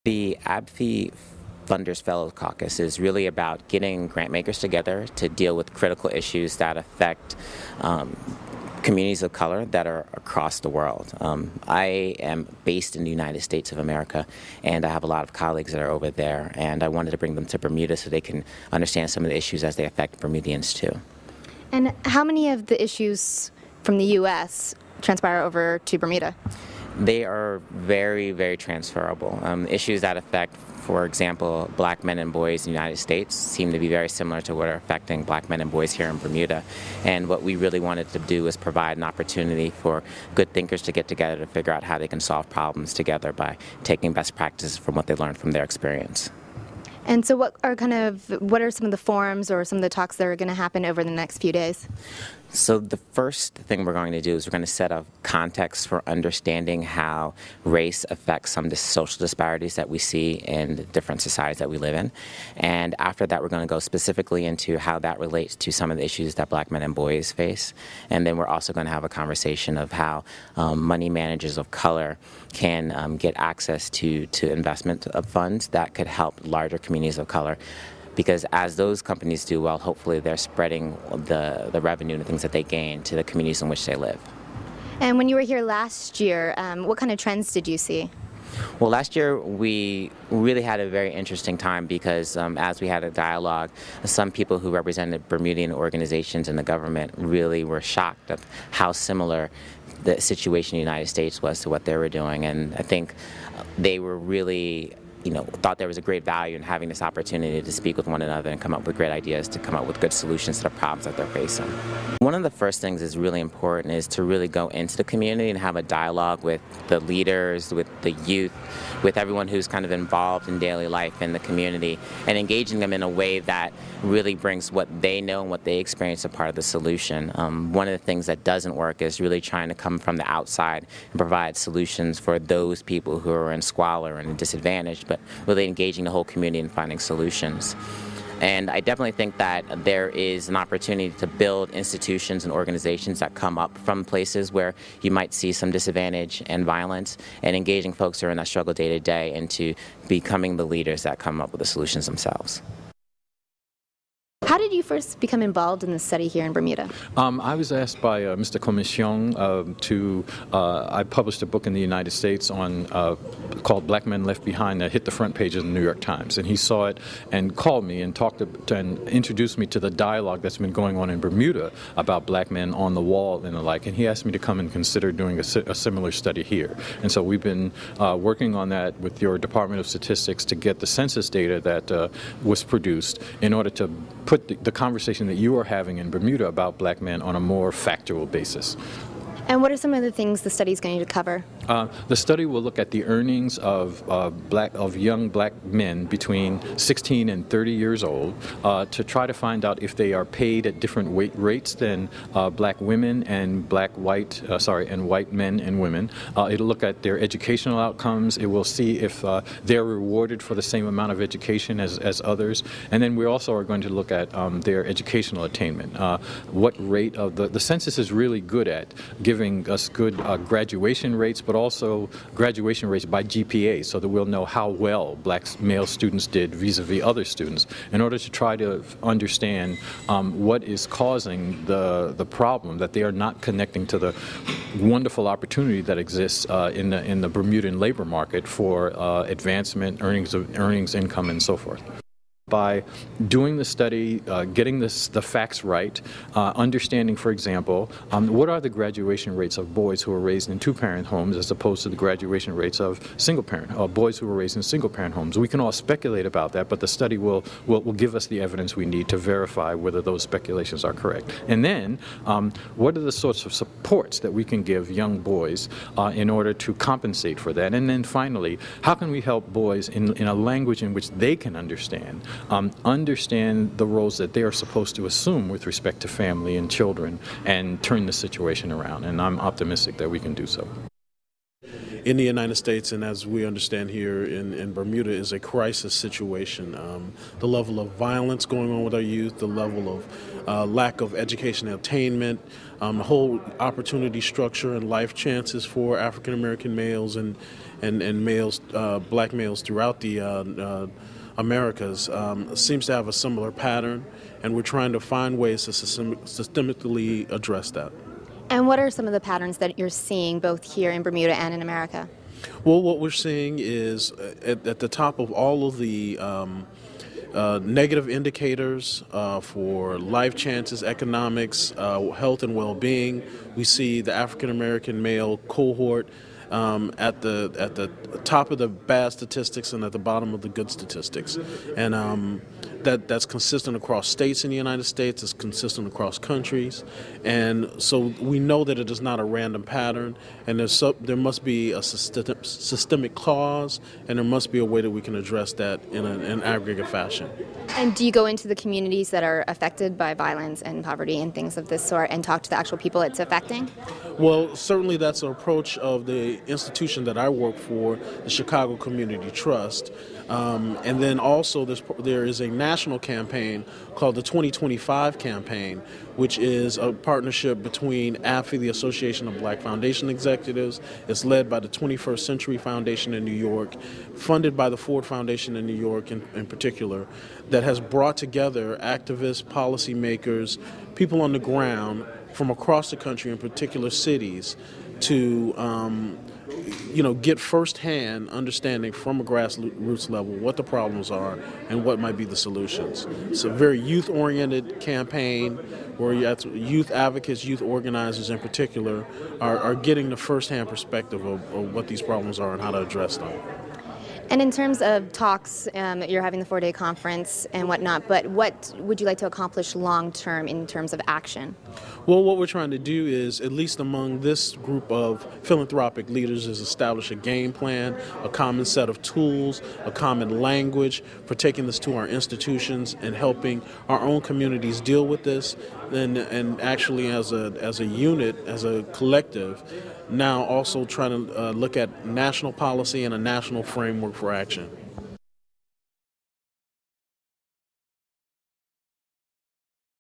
The ABFE Funders Fellows Caucus is really about getting grant makers together to deal with critical issues that affect communities of color that are across the world. I am based in the United States of America, and I have a lot of colleagues that are over there, and I wanted to bring them to Bermuda so they can understand some of the issues as they affect Bermudians too. And how many of the issues from the U.S. transpire over to Bermuda? They are very, very transferable. Issues that affect, for example, black men and boys in the United States seem to be very similar to what are affecting black men and boys here in Bermuda. And what we really wanted to do is provide an opportunity for good thinkers to get together to figure out how they can solve problems together by taking best practices from what they learned from their experience. And so what are some of the forums or some of the talks that are going to happen over the next few days? So the first thing we're going to do is we're going to set a context for understanding how race affects some of the social disparities that we see in different societies that we live in. And after that, we're going to go specifically into how that relates to some of the issues that black men and boys face. And then we're also going to have a conversation of how money managers of color can get access to investment of funds that could help larger communities of color. Because as those companies do well, hopefully they're spreading the revenue and the things that they gain to the communities in which they live. And when you were here last year, what kind of trends did you see? Well, last year we really had a very interesting time because as we had a dialogue, some people who represented Bermudian organizations in the government really were shocked at how similar the situation in the United States was to what they were doing. And I think they were really thought there was a great value in having this opportunity to speak with one another and come up with great ideas to come up with good solutions to the problems that they're facing. One of the first things that's really important is to really go into the community and have a dialogue with the leaders, with the youth, with everyone who's kind of involved in daily life in the community, and engaging them in a way that really brings what they know and what they experience a part of the solution. One of the things that doesn't work is really trying to come from the outside and provide solutions for those people who are in squalor and disadvantaged, but really engaging the whole community and finding solutions. And I definitely think that there is an opportunity to build institutions and organizations that come up from places where you might see some disadvantage and violence, and engaging folks who are in that struggle day to day into becoming the leaders that come up with the solutions themselves. How did you first become involved in this study here in Bermuda? I was asked by Mr. Convening I published a book in the United States called Black Men Left Behind that hit the front page of the New York Times. And he saw it and called me and and introduced me to the dialogue that's been going on in Bermuda about black men on the wall and the like. And he asked me to come and consider doing a similar study here. And so we've been working on that with your Department of Statistics to get the census data that was produced in order to put the conversation that you are having in Bermuda about black men on a more factual basis. And what are some of the things the study is going to cover? The study will look at the earnings of young black men between 16 and 30 years old to try to find out if they are paid at different rates than black women and white men and women. It'll look at their educational outcomes. It will see if they're rewarded for the same amount of education as others. And then we also are going to look at their educational attainment. What rate of the census is really good at giving us good graduation rates, but also graduation rates by GPA, so that we'll know how well black male students did vis-a-vis other students, in order to try to understand what is causing the problem that they are not connecting to the wonderful opportunity that exists in the Bermudan labor market for advancement, earnings, income, and so forth. By doing the study, getting the facts right, understanding, for example, what are the graduation rates of boys who are raised in two-parent homes as opposed to the graduation rates of boys who are raised in single-parent homes. We can all speculate about that, but the study will give us the evidence we need to verify whether those speculations are correct. And then, what are the sorts of supports that we can give young boys in order to compensate for that? And then finally, how can we help boys in a language in which they can understand the roles that they are supposed to assume with respect to family and children, and turn the situation around. And I'm optimistic that we can do so. in the United States, and as we understand here in Bermuda, is a crisis situation. The level of violence going on with our youth, the level of lack of education and attainment, the whole opportunity structure and life chances for African American males and males, black males throughout the Americas seems to have a similar pattern, and we're trying to find ways to systemically address that. And what are some of the patterns that you're seeing both here in Bermuda and in America? Well, what we're seeing is at the top of all of the negative indicators for life chances, economics, health and well-being, we see the African American male cohort at the top of the bad statistics and at the bottom of the good statistics, and that's consistent across states in the United States. It's consistent across countries, and so we know that it is not a random pattern, and there must be a systemic cause, and there must be a way that we can address that in an aggregate fashion. And do you go into the communities that are affected by violence and poverty and things of this sort and talk to the actual people it's affecting? Well, certainly that's an approach of the institution that I work for, the Chicago Community Trust. And then also there is a national campaign called the 2025 campaign, which is a partnership between ABFE, the Association of Black Foundation Executives. It's led by the 21st Century Foundation in New York, funded by the Ford Foundation in New York in particular, that has brought together activists, policymakers, people on the ground from across the country, in particular cities, to get firsthand understanding from a grassroots level what the problems are and what might be the solutions. It's a very youth-oriented campaign where youth advocates, youth organizers in particular, are getting the firsthand perspective of what these problems are and how to address them. And in terms of talks, you're having the 4-day conference and whatnot, but what would you like to accomplish long-term in terms of action? Well, what we're trying to do is, at least among this group of philanthropic leaders, is establish a game plan, a common set of tools, a common language for taking this to our institutions and helping our own communities deal with this, and actually as a unit, as a collective, now also trying to look at national policy and a national framework for action.